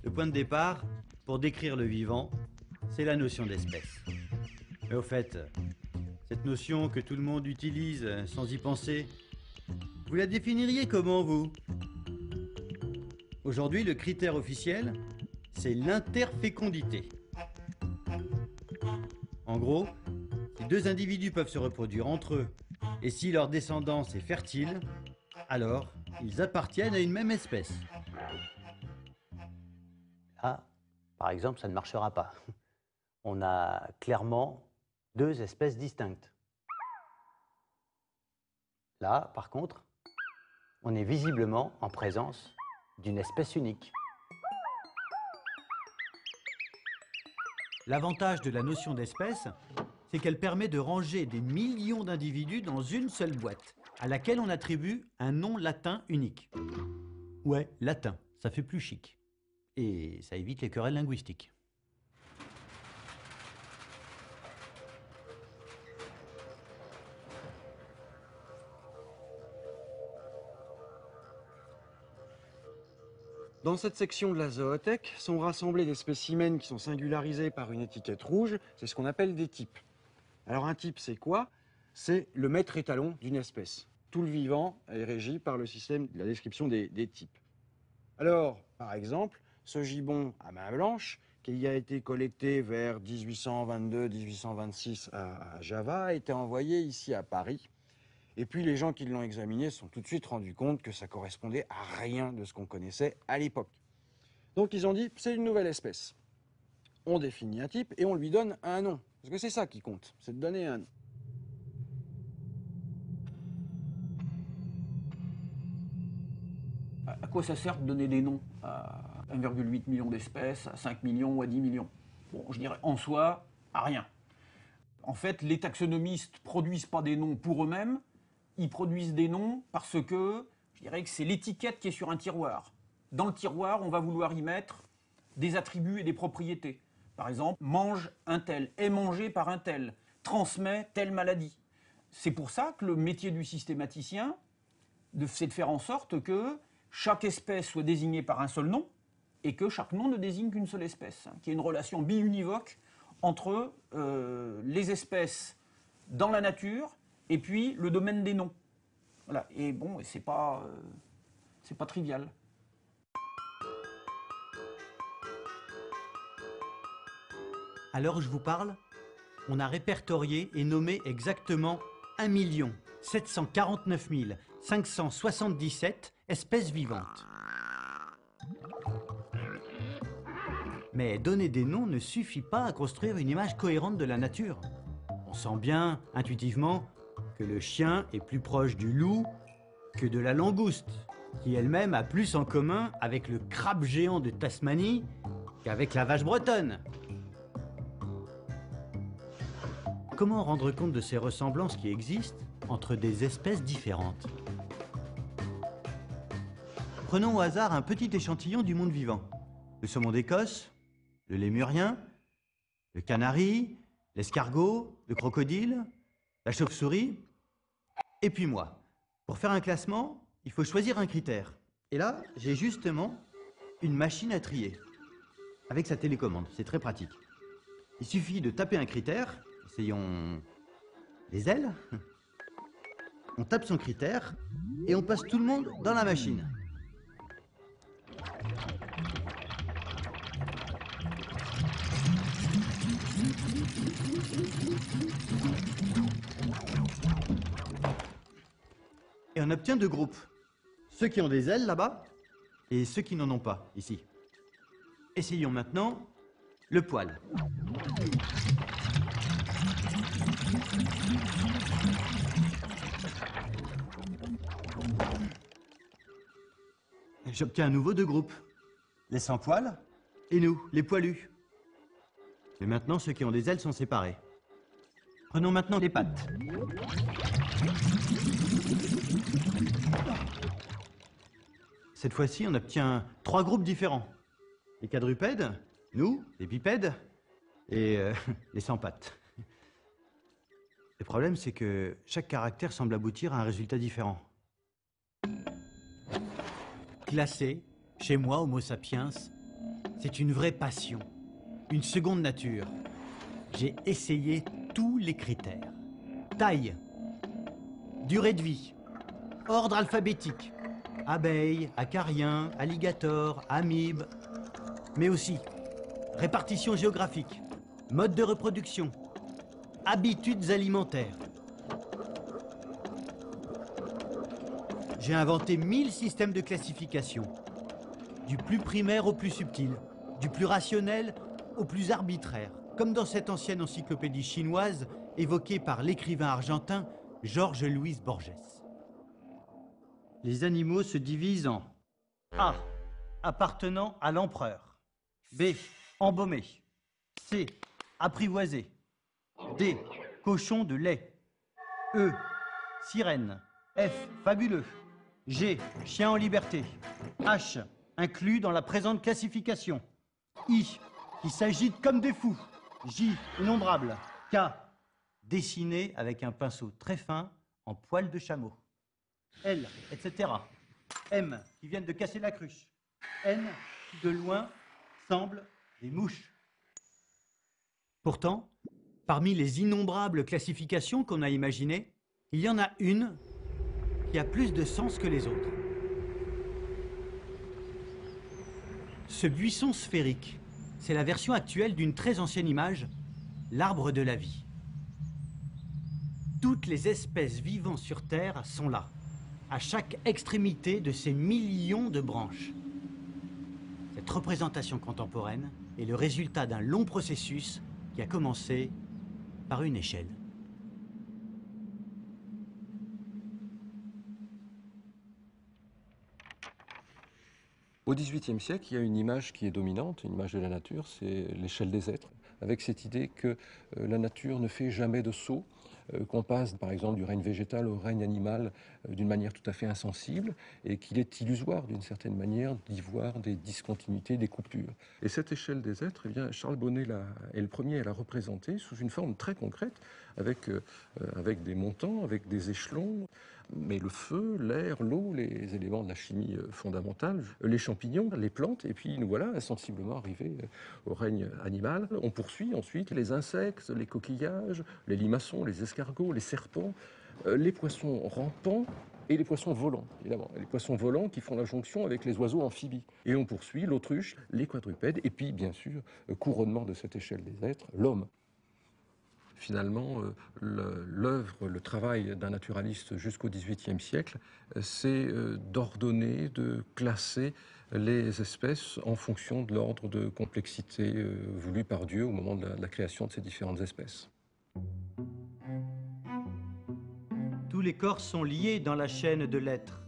Le point de départ, pour décrire le vivant, c'est la notion d'espèce. Mais au fait, cette notion que tout le monde utilise sans y penser, vous la définiriez comment, vous? Aujourd'hui, le critère officiel, c'est l'interfécondité. En gros, si deux individus peuvent se reproduire entre eux, et si leur descendance est fertile, alors ils appartiennent à une même espèce. Là, par exemple, ça ne marchera pas. On a clairement deux espèces distinctes. Là, par contre, on est visiblement en présence d'une espèce unique. L'avantage de la notion d'espèce, c'est qu'elle permet de ranger des millions d'individus dans une seule boîte, à laquelle on attribue un nom latin unique. Ouais, latin, ça fait plus chic. Et ça évite les querelles linguistiques. Dans cette section de la zoothèque sont rassemblés des spécimens qui sont singularisés par une étiquette rouge, c'est ce qu'on appelle des types. Alors un type, c'est quoi? C'est le maître étalon d'une espèce. Tout le vivant est régi par le système de la description des types. Alors, par exemple, ce gibbon à main blanche, qui a été collecté vers 1822-1826 à Java, a été envoyé ici à Paris. Et puis les gens qui l'ont examiné se sont tout de suite rendus compte que ça correspondait à rien de ce qu'on connaissait à l'époque. Donc ils ont dit, c'est une nouvelle espèce. On définit un type et on lui donne un nom. Parce que c'est ça qui compte, c'est de donner un nom. À quoi ça sert de donner des noms à 1,8 million d'espèces, à 5 millions ou à 10 millions? Bon, je dirais en soi, à rien. En fait, les taxonomistes ne produisent pas des noms pour eux-mêmes, ils produisent des noms parce que, je dirais que c'est l'étiquette qui est sur un tiroir. Dans le tiroir, on va vouloir y mettre des attributs et des propriétés. Par exemple, mange un tel, est mangé par un tel, transmet telle maladie. C'est pour ça que le métier du systématicien, c'est de faire en sorte que chaque espèce soit désignée par un seul nom et que chaque nom ne désigne qu'une seule espèce, qu'il y ait une relation biunivoque entre les espèces dans la nature et puis le domaine des noms. Voilà. Et bon, c'est pas trivial. À l'heure où je vous parle, on a répertorié et nommé exactement 1 749 577 espèces vivantes. Mais donner des noms ne suffit pas à construire une image cohérente de la nature. On sent bien, intuitivement, que le chien est plus proche du loup que de la langouste, qui elle-même a plus en commun avec le crabe géant de Tasmanie qu'avec la vache bretonne. Comment rendre compte de ces ressemblances qui existent entre des espèces différentes? Prenons au hasard un petit échantillon du monde vivant. Le saumon d'Écosse, le lémurien, le canari, l'escargot, le crocodile, la chauve-souris, et puis moi. Pour faire un classement, il faut choisir un critère. Et là, j'ai justement une machine à trier. Avec sa télécommande, c'est très pratique. Il suffit de taper un critère, essayons les ailes. On tape son critère et on passe tout le monde dans la machine. Et on obtient deux groupes. Ceux qui ont des ailes là-bas et ceux qui n'en ont pas, ici. Essayons maintenant le poil. J'obtiens à nouveau deux groupes. Les sans poils et nous, les poilus. Mais maintenant, ceux qui ont des ailes sont séparés. Prenons maintenant les pattes. Cette fois-ci, on obtient trois groupes différents. Les quadrupèdes, nous, les bipèdes, et les sans pattes. Le problème, c'est que chaque caractère semble aboutir à un résultat différent. Classé, chez moi, Homo sapiens, C'est une vraie passion, une seconde nature. J'ai essayé tous les critères. Taille, durée de vie, ordre alphabétique, abeilles, acariens, alligators, amibes, mais aussi répartition géographique, mode de reproduction, habitudes alimentaires. J'ai inventé 1000 systèmes de classification, du plus primaire au plus subtil, du plus rationnel au plus arbitraire, comme dans cette ancienne encyclopédie chinoise évoquée par l'écrivain argentin Jorge Luis Borges. Les animaux se divisent en A. Appartenant à l'empereur. B. Embaumé. C. Apprivoisé. D. Cochon de lait. E. Sirène. F. Fabuleux. G. Chien en liberté. H. Inclus dans la présente classification. I. Qui s'agitent comme des fous. J. Innombrable. K. Dessiné avec un pinceau très fin en poil de chameau. L. Etc. M. Qui viennent de casser la cruche. N. Qui de loin semblent des mouches. Pourtant, parmi les innombrables classifications qu'on a imaginées, il y en a une qui a plus de sens que les autres. Ce buisson sphérique, c'est la version actuelle d'une très ancienne image, l'arbre de la vie. Toutes les espèces vivant sur Terre sont là, à chaque extrémité de ces millions de branches. Cette représentation contemporaine est le résultat d'un long processus qui a commencé par une échelle. Au XVIIIe siècle, il y a une image qui est dominante, une image de la nature, c'est l'échelle des êtres, avec cette idée que la nature ne fait jamais de saut, qu'on passe par exemple du règne végétal au règne animal d'une manière tout à fait insensible, et qu'il est illusoire d'une certaine manière d'y voir des discontinuités, des coupures. Et cette échelle des êtres, eh bien, Charles Bonnet est le premier à la représenter sous une forme très concrète, avec des montants, avec des échelons. Mais le feu, l'air, l'eau, les éléments de la chimie fondamentale, les champignons, les plantes, et puis nous voilà insensiblement arrivés au règne animal. On poursuit ensuite les insectes, les coquillages, les limaçons, les escargots, les serpents, les poissons rampants et les poissons volants, évidemment. Les poissons volants qui font la jonction avec les oiseaux amphibies. Et on poursuit l'autruche, les quadrupèdes, et puis bien sûr, couronnement de cette échelle des êtres, l'homme. Finalement, l'œuvre, le travail d'un naturaliste jusqu'au XVIIIe siècle, c'est d'ordonner, de classer les espèces en fonction de l'ordre de complexité voulu par Dieu au moment de la création de ces différentes espèces. Tous les corps sont liés dans la chaîne de l'être.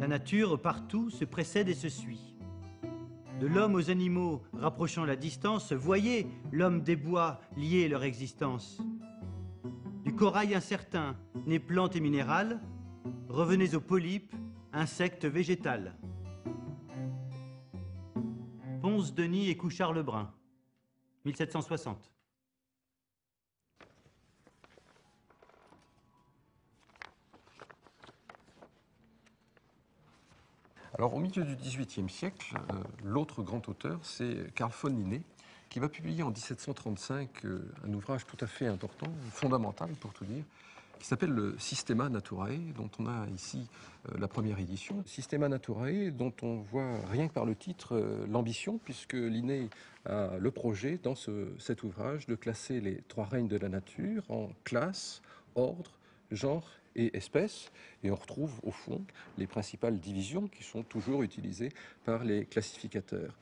La nature, partout, se précède et se suit. De l'homme aux animaux, rapprochant la distance, voyez l'homme des bois lier leur existence. Du corail incertain, né plante et minérale, revenez aux polypes, insectes végétales. Ponce Denis et Couchard Lebrun, 1760. Alors, au milieu du XVIIIe siècle, l'autre grand auteur, c'est Carl von Linné, qui va publier en 1735 un ouvrage tout à fait important, fondamental pour tout dire, qui s'appelle le Systema Naturae, dont on a ici la première édition. Systema Naturae, dont on voit rien que par le titre l'ambition, puisque Linné a le projet, dans cet ouvrage, de classer les trois règnes de la nature en classes, ordre, genre et espèces, et on retrouve au fond les principales divisions qui sont toujours utilisées par les classificateurs.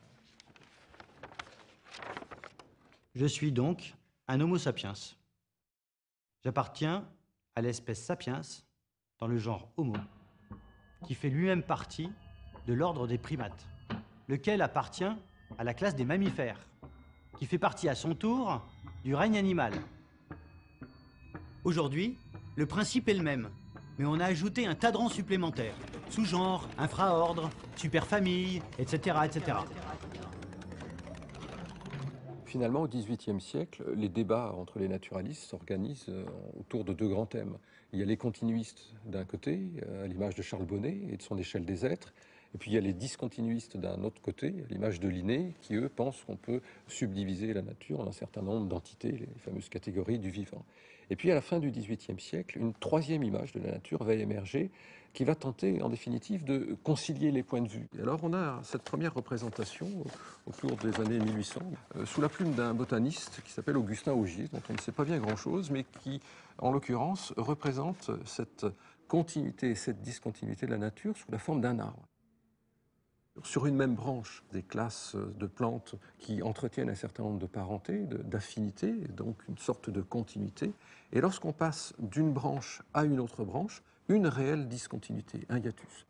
Je suis donc un Homo sapiens. J'appartiens à l'espèce sapiens dans le genre Homo, qui fait lui-même partie de l'ordre des primates, lequel appartient à la classe des mammifères, qui fait partie à son tour du règne animal. Aujourd'hui, le principe est le même, mais on a ajouté un tas de rangs supplémentaires, sous-genres, infraordres, superfamilles, etc., etc. Finalement, au XVIIIe siècle, les débats entre les naturalistes s'organisent autour de deux grands thèmes. Il y a les continuistes d'un côté, à l'image de Charles Bonnet et de son échelle des êtres, Et puis il y a les discontinuistes d'un autre côté, à l'image de Linné, qui eux pensent qu'on peut subdiviser la nature en un certain nombre d'entités, les fameuses catégories du vivant. Et puis à la fin du XVIIIe siècle, une troisième image de la nature va émerger, qui va tenter en définitive de concilier les points de vue. Et alors on a cette première représentation autour des années 1800, sous la plume d'un botaniste qui s'appelle Augustin Augier, dont on ne sait pas bien grand-chose, mais qui, en l'occurrence, représente cette continuité et cette discontinuité de la nature sous la forme d'un arbre. Sur une même branche, des classes de plantes qui entretiennent un certain nombre de parentés, d'affinités, donc une sorte de continuité. Et lorsqu'on passe d'une branche à une autre branche, une réelle discontinuité, un hiatus.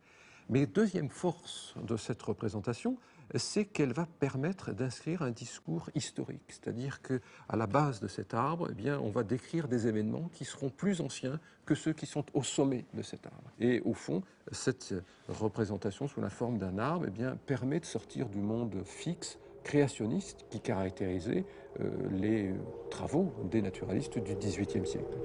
Mais deuxième force de cette représentation, c'est qu'elle va permettre d'inscrire un discours historique. C'est-à-dire qu'à la base de cet arbre, eh bien, on va décrire des événements qui seront plus anciens que ceux qui sont au sommet de cet arbre. Et au fond, cette représentation sous la forme d'un arbre eh bien, permet de sortir du monde fixe, créationniste, qui caractérisait les travaux des naturalistes du XVIIIe siècle.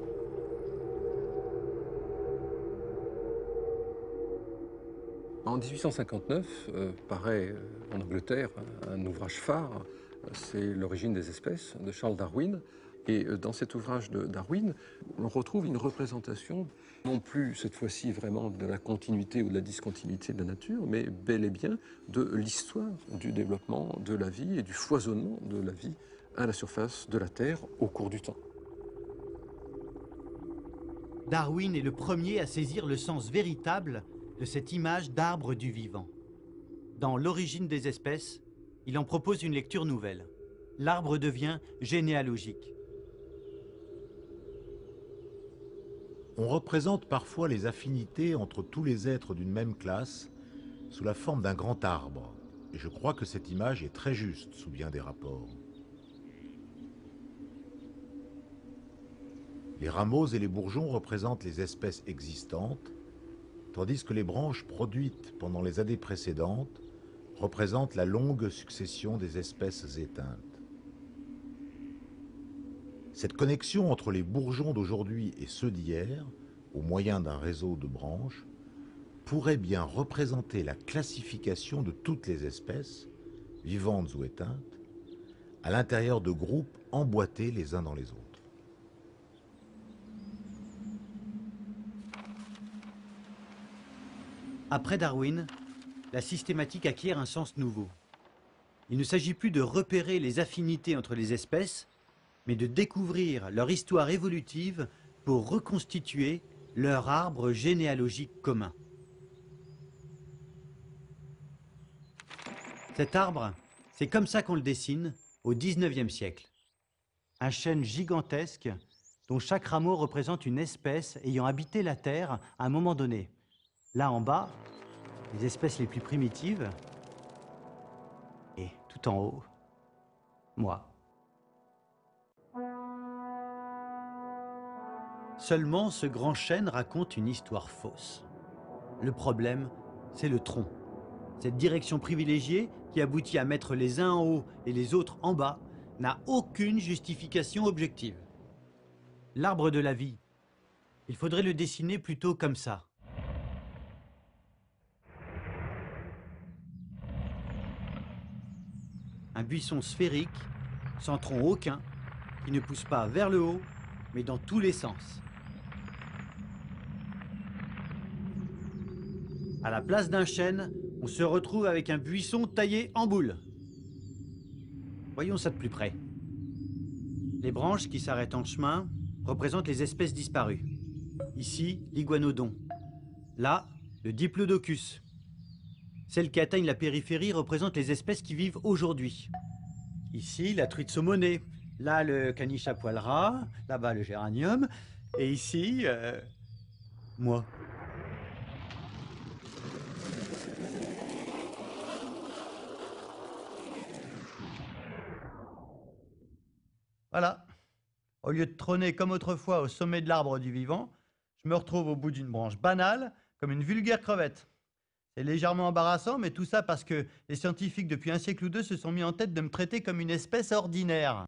En 1859, paraît en Angleterre un ouvrage phare, c'est L'origine des espèces de Charles Darwin. Et dans cet ouvrage de Darwin, on retrouve une représentation, non plus cette fois-ci vraiment de la continuité ou de la discontinuité de la nature, mais bel et bien de l'histoire du développement de la vie et du foisonnement de la vie à la surface de la Terre au cours du temps. Darwin est le premier à saisir le sens véritable de cette image d'arbre du vivant. Dans L'origine des espèces, il en propose une lecture nouvelle. L'arbre devient généalogique. On représente parfois les affinités entre tous les êtres d'une même classe sous la forme d'un grand arbre. Et je crois que cette image est très juste sous bien des rapports. Les rameaux et les bourgeons représentent les espèces existantes, tandis que les branches produites pendant les années précédentes représentent la longue succession des espèces éteintes. Cette connexion entre les bourgeons d'aujourd'hui et ceux d'hier, au moyen d'un réseau de branches, pourrait bien représenter la classification de toutes les espèces, vivantes ou éteintes, à l'intérieur de groupes emboîtés les uns dans les autres. Après Darwin, la systématique acquiert un sens nouveau. Il ne s'agit plus de repérer les affinités entre les espèces, mais de découvrir leur histoire évolutive pour reconstituer leur arbre généalogique commun. Cet arbre, c'est comme ça qu'on le dessine au XIXe siècle. Un chêne gigantesque dont chaque rameau représente une espèce ayant habité la Terre à un moment donné. Là en bas, les espèces les plus primitives, et tout en haut, moi. Seulement, ce grand chêne raconte une histoire fausse. Le problème, c'est le tronc. Cette direction privilégiée, qui aboutit à mettre les uns en haut et les autres en bas, n'a aucune justification objective. L'arbre de la vie, il faudrait le dessiner plutôt comme ça. Un buisson sphérique, sans tronc aucun, qui ne pousse pas vers le haut, mais dans tous les sens. À la place d'un chêne, on se retrouve avec un buisson taillé en boule. Voyons ça de plus près. Les branches qui s'arrêtent en chemin représentent les espèces disparues. Ici, l'iguanodon. Là, le diplodocus. Celles qui atteignent la périphérie représentent les espèces qui vivent aujourd'hui. Ici, la truite saumonée. Là, le caniche à poil ras. Là-bas, le géranium. Et ici, moi. Voilà. Au lieu de trôner comme autrefois au sommet de l'arbre du vivant, je me retrouve au bout d'une branche banale, comme une vulgaire crevette. C'est légèrement embarrassant, mais tout ça parce que les scientifiques, depuis un siècle ou deux, se sont mis en tête de me traiter comme une espèce ordinaire.